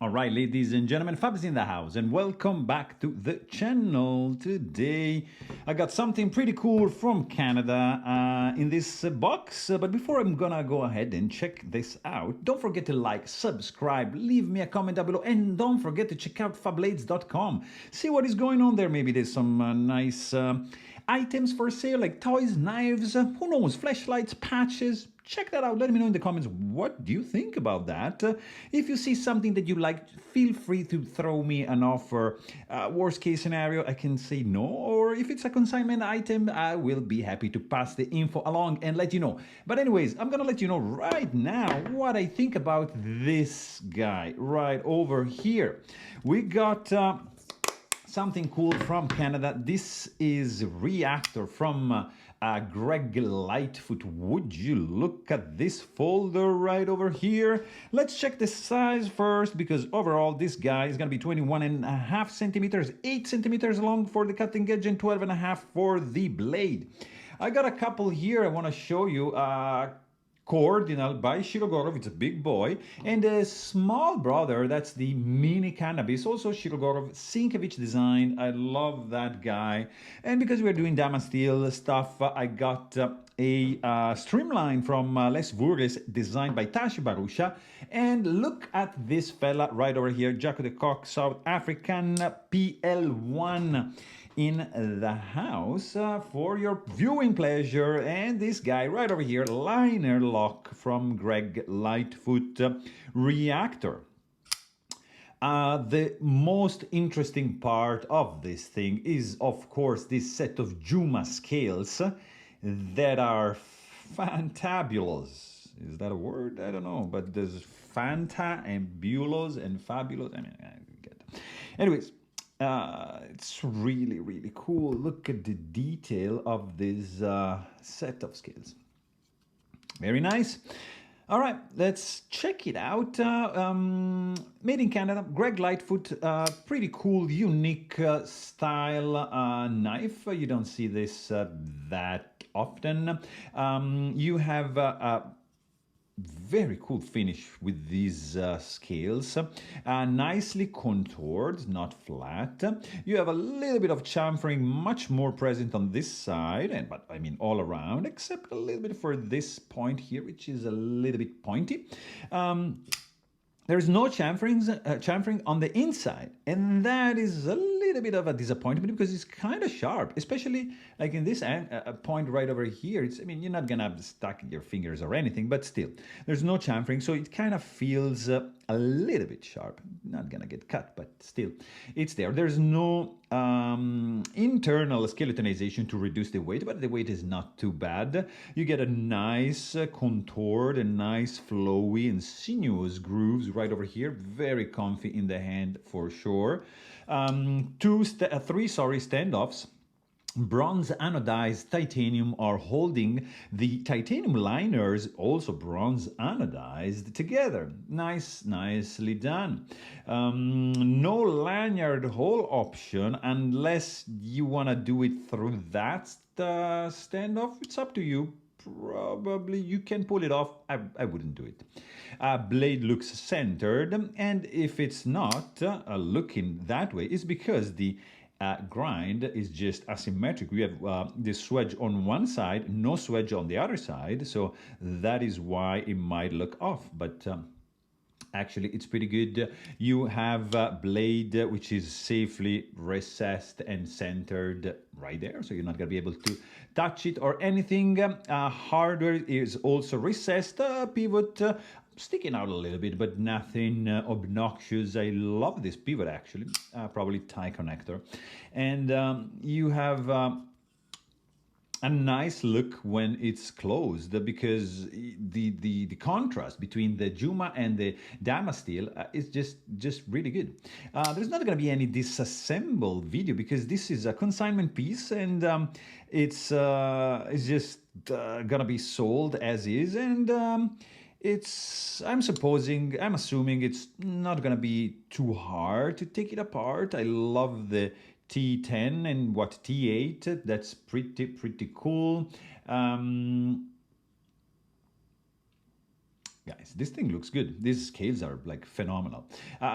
All right, ladies and gentlemen, Fab's in the house, and welcome back to the channel. Today, I got something pretty cool from Canada in this box. But before I'm gonna go ahead and check this out, don't forget to like, subscribe, leave me a comment down below, and don't forget to check out fablades.com. See what is going on there. Maybe there's some nice items for sale, like toys, knives, who knows, flashlights, patches. Check that out. Let me know in the comments what do you think about that. If you see something that you like, feel free to throw me an offer. Worst case scenario, I can say no. Or if it's a consignment item, I will be happy to pass the info along and let you know. But anyways, I'm gonna let you know right now what I think about this guy right over here. We got something cool from Canada. This is Reactor from Greg Lightfoot. Would you look at this folder right over here? Let's check the size first, because overall this guy is going to be 21.5 centimeters, 8 centimeters long for the cutting edge and 12.5 for the blade. I got a couple here I want to show you. Cordinal by Shirogorov, it's a big boy, and a small brother, that's the mini cannabis, also Shirogorov, Sienkiewicz design. I love that guy. And because we're doing Damasteel stuff, I got a streamline from Les Voures, designed by Tashi Barusha. And look at this fella right over here, Jaco de Kock, South African, PL1 in the house for your viewing pleasure. And this guy right over here, liner lock from Greg Lightfoot Reactor. The most interesting part of this thing is, of course, this set of Juma scales that are fantabulous. Is that a word? I don't know, but there's Fanta and Bulos and Fabulous. I mean, I get it. Anyways, it's really, really cool. Look at the detail of this set of scales. Very nice. All right, let's check it out. Made in Canada, Greg Lightfoot, pretty cool, unique style knife. You don't see this that often. You have very cool finish with these scales, nicely contoured, not flat. You have a little bit of chamfering, much more present on this side, but I mean all around, except a little bit for this point here, which is a little bit pointy. There's no chamfering on the inside, and that is a little bit of a disappointment because it's kind of sharp, especially like in this point right over here. I mean, you're not gonna stuck your fingers or anything, but still, there's no chamfering, so it kind of feels a little bit sharp. Not gonna get cut, but still, it's there. There's no internal skeletonization to reduce the weight, but the weight is not too bad. You get a nice contoured and nice flowy and sinuous grooves right over here. Very comfy in the hand for sure. Three standoffs. Bronze anodized titanium are holding the titanium liners, also bronze anodized, together. Nicely done. No lanyard hole option unless you want to do it through that standoff. It's up to you. Probably you can pull it off. I wouldn't do it. Blade looks centered, and if it's not looking that way, it's because the grind is just asymmetric. We have this swedge on one side, no swedge on the other side, so that is why it might look off, but actually it's pretty good. You have blade which is safely recessed and centered right there, so you're not going to be able to touch it or anything. Hardware is also recessed, pivot sticking out a little bit, but nothing obnoxious. I love this pivot actually, probably tie connector. And you have a nice look when it's closed, because the contrast between the Juma and the Damasteel is just really good. There's not going to be any disassemble video because this is a consignment piece, and it's just gonna be sold as is, and I'm assuming it's not gonna be too hard to take it apart. I love the T10 and what T8. That's pretty cool. Guys, this thing looks good. These scales are like phenomenal.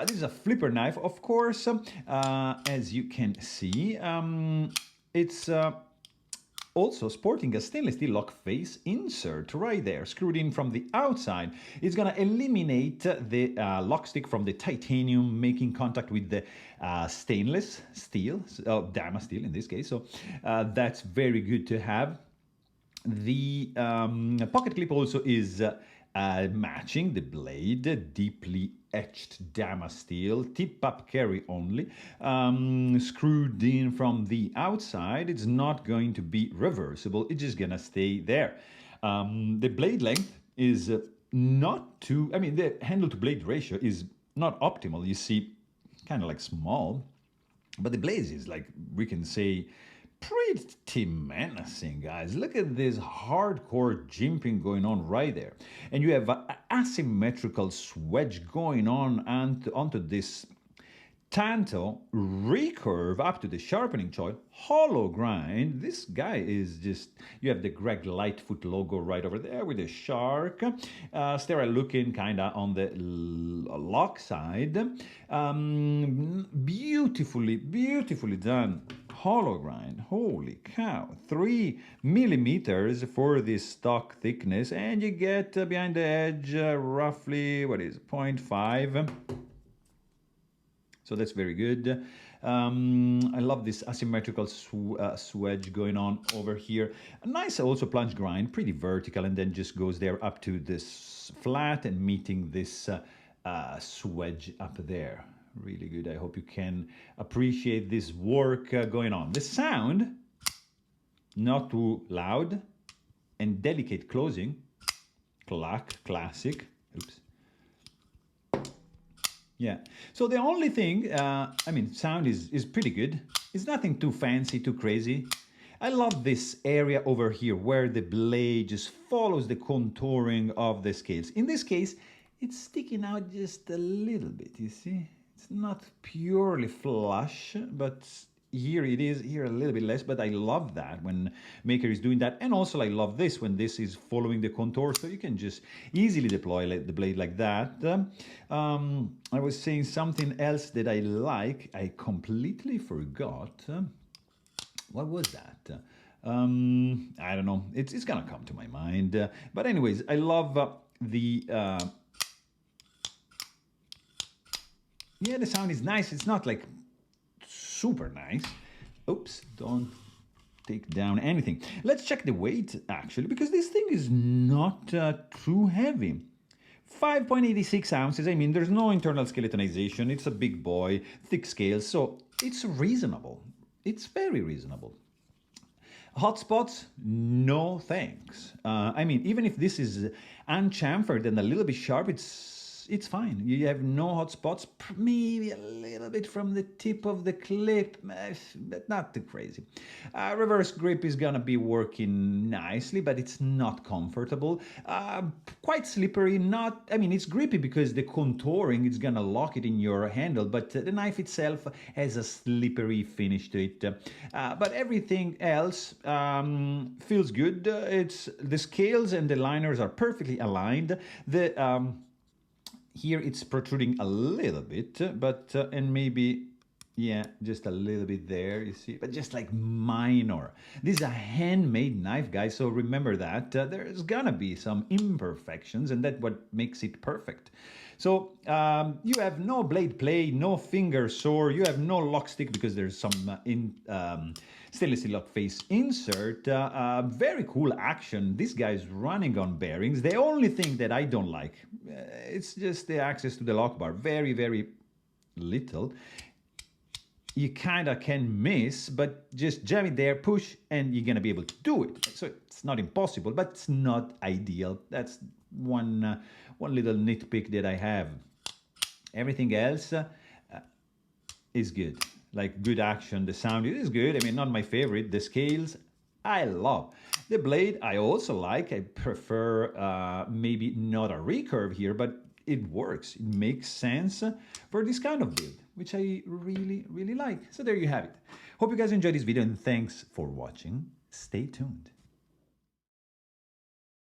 This is a flipper knife, of course. As you can see, it's also sporting a stainless steel lock face insert right there, screwed in from the outside. It's gonna eliminate the lock stick from the titanium, making contact with the stainless steel, Dama steel in this case. So that's very good to have. The pocket clip also is matching the blade, deeply etched Dama steel, tip-up carry only, screwed in from the outside. It's not going to be reversible, it's just gonna stay there. The blade length is not too, I mean, the handle to blade ratio is not optimal. You see, kind of like small, but the blade is like, we can say, pretty menacing, guys. Look at this hardcore jimping going on right there. And you have an asymmetrical swedge going on onto this tanto recurve up to the sharpening choil, hollow grind. This guy is just, you have the Greg Lightfoot logo right over there with the shark, sterile looking kind of on the lock side. Beautifully done hollow grind. Holy cow, 3 millimeters for this stock thickness, and you get behind the edge roughly, what is it, 0.5. So that's very good. I love this asymmetrical swedge going on over here. A nice also plunge grind, pretty vertical, and then just goes there up to this flat and meeting this swedge up there. Really good. I hope you can appreciate this work going on. The sound, not too loud, and delicate closing. Classic. Oops. Yeah. So the only thing, I mean, sound is pretty good. It's nothing too fancy, too crazy. I love this area over here where the blade just follows the contouring of the scales. In this case, it's sticking out just a little bit, you see? It's not purely flush, but here it is, here a little bit less, but I love that when Maker is doing that. And also I love this when this is following the contour, so you can just easily deploy the blade like that. I was saying something else that I like. I completely forgot. What was that? I don't know. It's gonna come to my mind. But anyways, I love yeah, the sound is nice. It's not like super nice. Oops, don't take down anything. Let's check the weight actually, because this thing is not too heavy. 5.86 ounces. I mean, there's no internal skeletonization. It's a big boy, thick scales, so it's reasonable. It's very reasonable. Hot spots? No thanks. I mean, even if this is unchamfered and a little bit sharp, it's fine. You have no hot spots, maybe a little bit from the tip of the clip, but not too crazy. Reverse grip is gonna be working nicely, but it's not comfortable. Quite slippery, I mean, it's grippy because the contouring is gonna lock it in your handle, but the knife itself has a slippery finish to it. But everything else feels good. The scales and the liners are perfectly aligned. Here it's protruding a little bit, but, and maybe, yeah, just a little bit there, you see, but just like minor. This is a handmade knife, guys, so remember that. There's gonna be some imperfections, and that's what makes it perfect. So you have no blade play, no finger sore, you have no lock stick because there's some stainless steel lock face insert. Very cool action. This guy's running on bearings. The only thing that I don't like, it's just the access to the lock bar. Very little. You kind of can miss, but just jam it there, push, and you're going to be able to do it. So it's not impossible, but it's not ideal. That's one little nitpick that I have. Everything else is good. Like good action, the sound is good. I mean, not my favorite. The scales, I love. The blade, I also like. I prefer maybe not a recurve here, but it works. It makes sense for this kind of build, which I really like. So there you have it. Hope you guys enjoyed this video, and thanks for watching. Stay tuned.